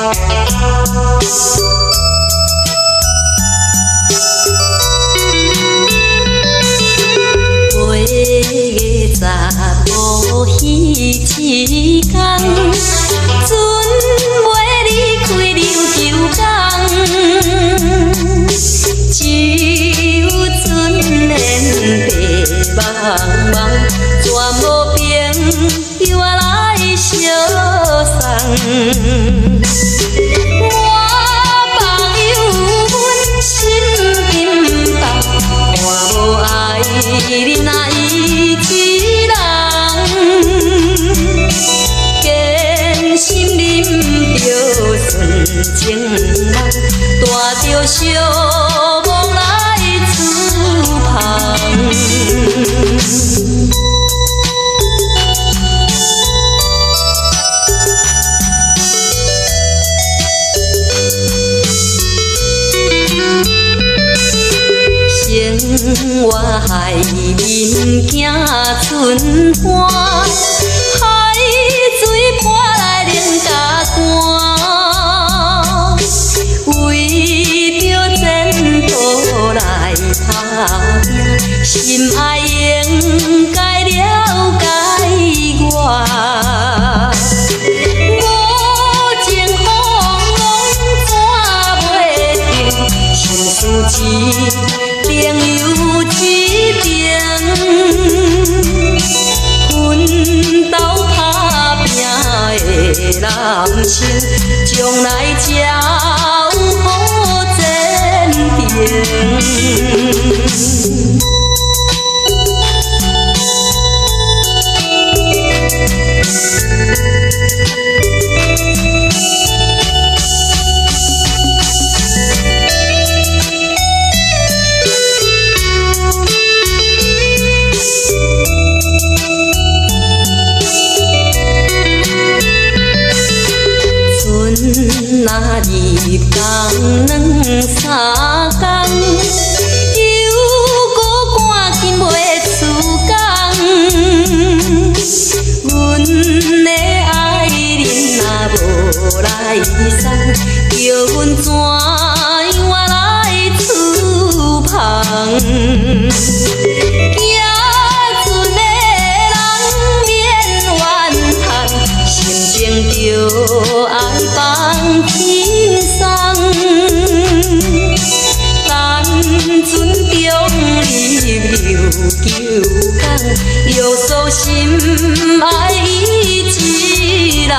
8月15迄一天，船要离开琉球港，只有船连白茫茫，全无朋友来相送。你那伊一人，坚心啉着纯情梦，带着寂寞来厝旁。生活海面行春寒，海水泼来冷甲寒，为着前途来打拼，心爱应该了解我。无情风浪怎袂停，心事一朋友一边，奋斗打拼的男性，将来才有好前程。那入港两三天，又搁赶紧要出港。阮的爱人若无来送，叫阮怎样来厝旁？着爱放轻松，单船中入琉球港，约束心爱伊一人。